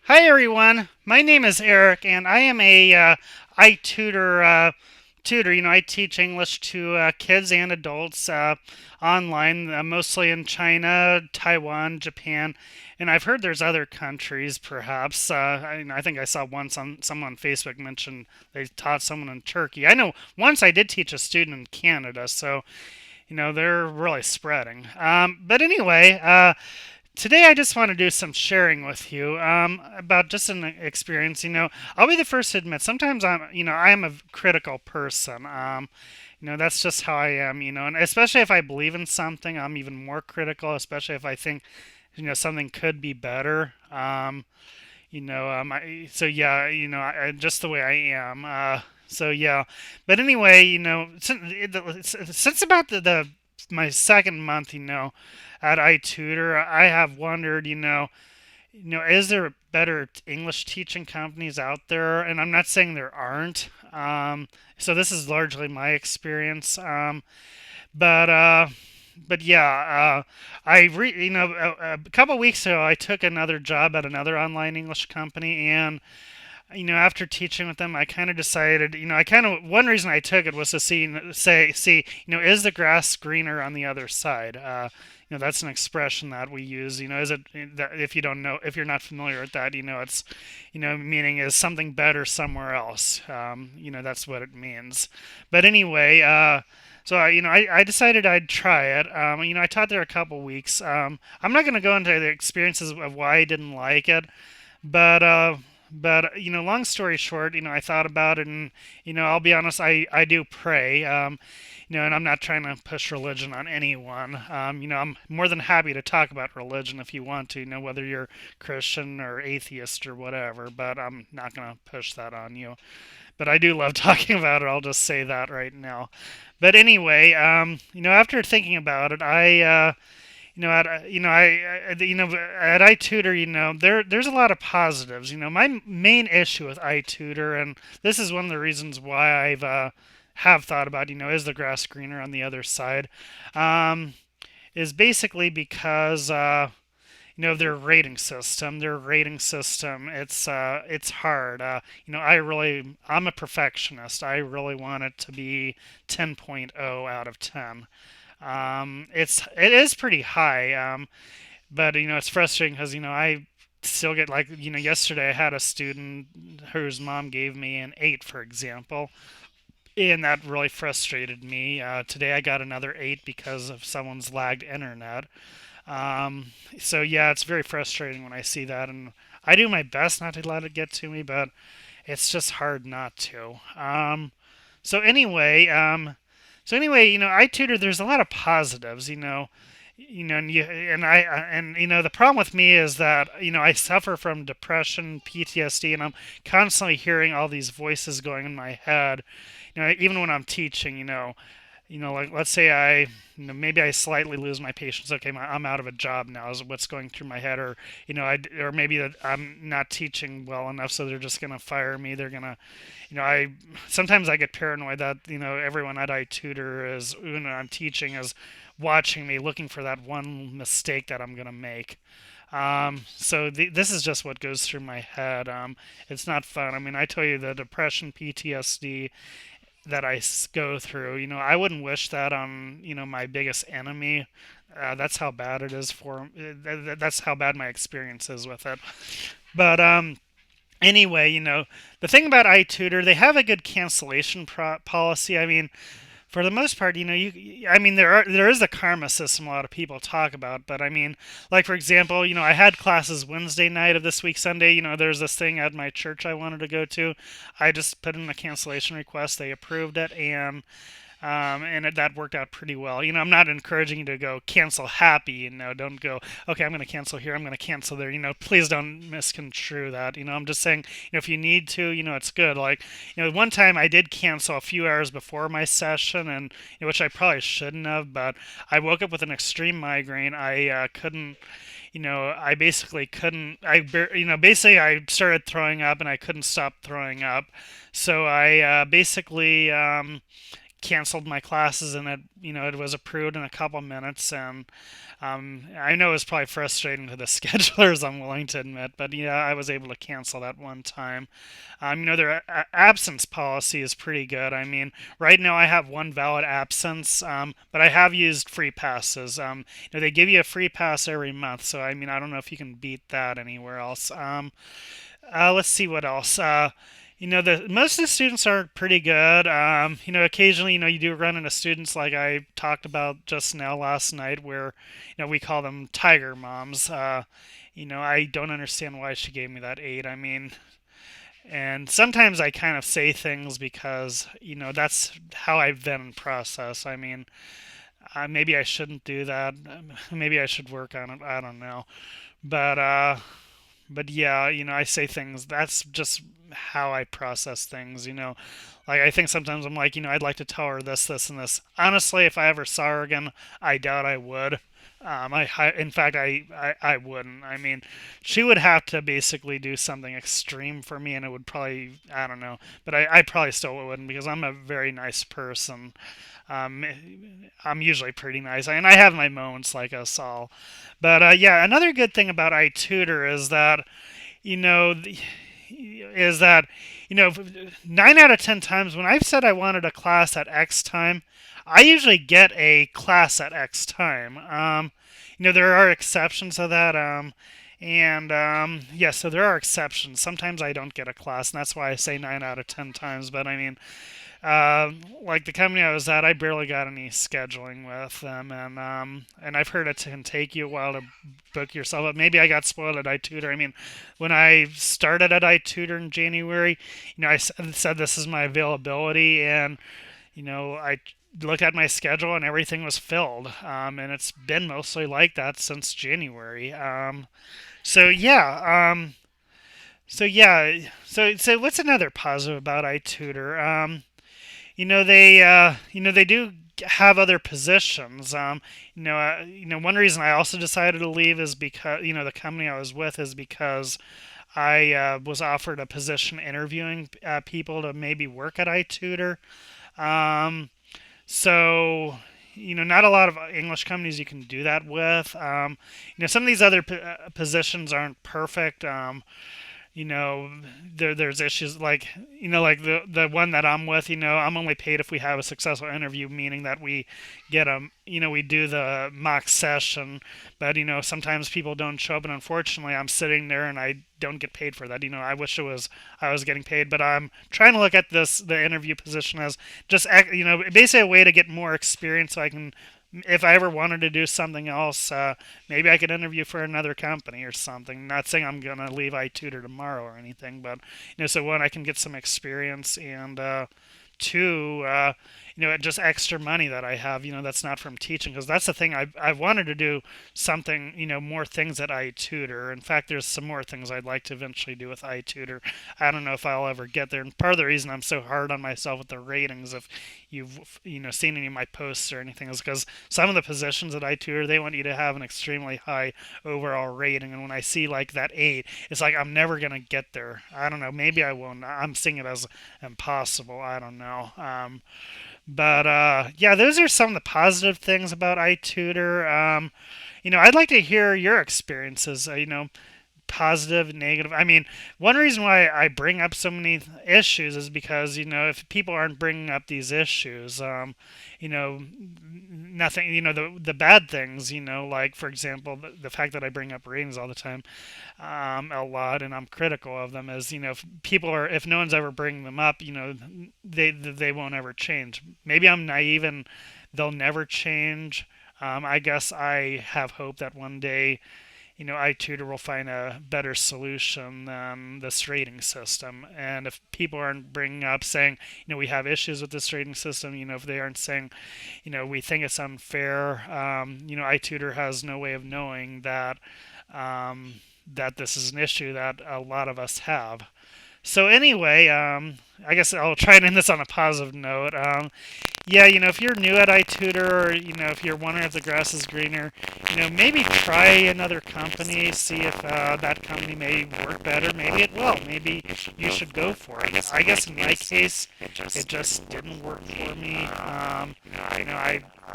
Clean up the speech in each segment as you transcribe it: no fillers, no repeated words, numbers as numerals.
Hi everyone, my name is Eric, and I am a iTutor tutor. I teach English to kids and adults online, mostly in China, Taiwan, Japan, and I've heard there's other countries, perhaps. I think I saw once someone on Facebook mentioned they taught someone in Turkey. I know once I did teach a student in Canada, so they're really spreading. But anyway. Today, I just want to do some sharing with you about just an experience. I'll be the first to admit sometimes I am a critical person. That's just how I am. And especially if I believe in something, I'm even more critical. Especially if I think, something could be better. So yeah, just the way I am. So yeah, but anyway, since about the my second month, at iTutor, I have wondered, is there better English teaching companies out there? And I'm not saying there aren't. So this is largely my experience. But but yeah, a couple of weeks ago, I took another job at another online English company, and after teaching with them, I kind of decided, one reason I took it was to see, is the grass greener on the other side? That's an expression that we use. Is it that if you don't know, if you're not familiar with that, it's, meaning is something better somewhere else. That's what it means. But anyway, I decided I'd try it. I taught there a couple weeks. I'm not going to go into the experiences of why I didn't like it, but long story short, I thought about it, and I'll be honest, I do pray, and I'm not trying to push religion on anyone. I'm more than happy to talk about religion if you want to, whether you're Christian or atheist or whatever, but I'm not going to push that on you. But I do love talking about it. I'll just say that right now. But anyway, after thinking about it, at iTutor, there's a lot of positives. My main issue with iTutor, and this is one of the reasons why have thought about, is the grass greener on the other side, is basically because their rating system. It's hard. I'm a perfectionist. I really want it to be 10.0 out of 10. It is pretty high, but it's frustrating because I still get, like, yesterday I had a student whose mom gave me an 8, for example, and that really frustrated me. Today I got another 8 because of someone's lagged internet. So yeah, it's very frustrating when I see that, and I do my best not to let it get to me, but it's just hard not to. So anyway, iTutor, there's a lot of positives, and the problem with me is that I suffer from depression, PTSD, and I'm constantly hearing all these voices going in my head. Even when I'm teaching, like, let's say maybe I slightly lose my patience. Okay, I'm out of a job now. Is what's going through my head, or maybe that I'm not teaching well enough, so they're just gonna fire me. They're gonna, I sometimes I get paranoid that everyone at iTutor is, when I'm teaching, is watching me, looking for that one mistake that I'm gonna make. So this is just what goes through my head. It's not fun. I mean, I tell you, the depression, PTSD that I go through. I wouldn't wish that on my biggest enemy. That's how bad it is for. That's how bad my experience is with it. But anyway, the thing about iTutor, they have a good cancellation policy. I mean, for the most part, I mean, there is the karma system a lot of people talk about, but I mean, like, for example, I had classes Wednesday night of this week, Sunday. There's this thing at my church I wanted to go to. I just put in a cancellation request. They approved it, that worked out pretty well. I'm not encouraging you to go cancel happy. Don't go, okay, I'm going to cancel here, I'm going to cancel there. Please don't misconstrue that. I'm just saying, if you need to, it's good. Like, one time I did cancel a few hours before my session, and which I probably shouldn't have, but I woke up with an extreme migraine. I couldn't. I basically couldn't. Basically, I started throwing up, and I couldn't stop throwing up. So I basically canceled my classes, and it was approved in a couple minutes. And I know it was probably frustrating to the schedulers, I'm willing to admit, but yeah, I was able to cancel that one time. Their absence policy is pretty good. I mean, right now I have one valid absence, but I have used free passes. They give you a free pass every month, so I mean, I don't know if you can beat that anywhere else. Let's see what else. The most of the students are pretty good. Occasionally, you do run into students like I talked about just now last night, where, we call them tiger moms. I don't understand why she gave me that 8. I mean, and sometimes I kind of say things because, that's how I've been in process. I mean, maybe I shouldn't do that. Maybe I should work on it. I don't know. But yeah, I say things. That's just how I process things. Like I think sometimes I'm like, I'd like to tell her this, this, and this. Honestly, if I ever saw her again, I doubt I would. In fact, I wouldn't. I mean, she would have to basically do something extreme for me, and it would probably, I don't know, but I probably still wouldn't because I'm a very nice person. Um, I'm usually pretty nice, and I have my moments like us all. But yeah, another good thing about iTutor is that you know is that 9 out of 10 times when I've said I wanted a class at X time, I usually get a class at X time. There are exceptions to that. And yeah, so there are exceptions. Sometimes I don't get a class, and that's why I say 9 out of 10 times. But I mean, like the company I was at, I barely got any scheduling with them, and I've heard it can take you a while to book yourself up. Maybe I got spoiled at iTutor. I mean, when I started at iTutor in January, said this is my availability, and I looked at my schedule and everything was filled, and it's been mostly like that since January. So yeah, so what's another positive about iTutor? They do have other positions. One reason I also decided to leave is because the company I was with is because I was offered a position interviewing people to maybe work at iTutor. Um, not a lot of English companies you can do that with. Some of these other positions aren't perfect. you know there's issues like like the one that I'm with. I'm only paid if we have a successful interview, meaning that we get we do the mock session. But sometimes people don't show up, and unfortunately I'm sitting there and I don't get paid for that. I wish I was getting paid, but I'm trying to look at the interview position as just basically a way to get more experience, so I can, if I ever wanted to do something else, maybe I could interview for another company or something. Not saying I'm gonna leave iTutor tomorrow or anything, but so one, I can get some experience, and two, just extra money that I have, that's not from teaching, because that's the thing. I wanted to do something, more things at iTutor. In fact, there's some more things I'd like to eventually do with iTutor. I don't know if I'll ever get there. And part of the reason I'm so hard on myself with the ratings, if you've seen any of my posts or anything, is because some of the positions at iTutor, they want you to have an extremely high overall rating, and when I see like that 8, it's like I'm never gonna get there. I don't know. Maybe I won't. I'm seeing it as impossible. I don't know. But yeah, those are some of the positive things about iTutor. I'd like to hear your experiences. Positive, negative. I mean, one reason why I bring up so many issues is because if people aren't bringing up these issues, you know, nothing. The bad things. Like for example, the fact that I bring up ratings all the time, a lot, and I'm critical of them. Is if no one's ever bringing them up, they won't ever change. Maybe I'm naive and they'll never change. I guess I have hope that one day iTutor will find a better solution than this rating system. And if people aren't bringing up saying, we have issues with this rating system, if they aren't saying, we think it's unfair, iTutor has no way of knowing that this is an issue that a lot of us have. So anyway, I guess I'll try and end this on a positive note. yeah, if you're new at iTutor, or if you're wondering if the grass is greener, maybe try another company, see if that company may work better. Maybe it will. Maybe you should go for it. I guess in my case, it just didn't work for me. I'm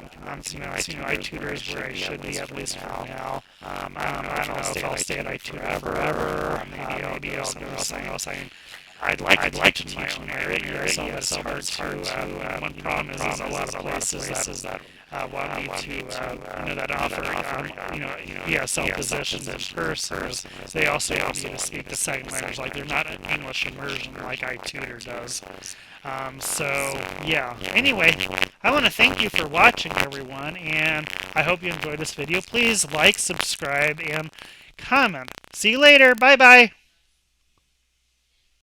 convinced, iTutor is where I should be, at least for now. I don't know if I'll stay at iTutor forever. Maybe I'll go somewhere else. I'd like to teach in my own area. It's hard to. One problem is there's a lot of places that want me to, that offer, ESL positions in person. They also want me to speak the second language, like they're not an English immersion like iTutor does. So, yeah. Anyway, I want to thank you for watching, everyone, and I hope you enjoyed this video. Please like, subscribe, and comment. See you later. Bye-bye.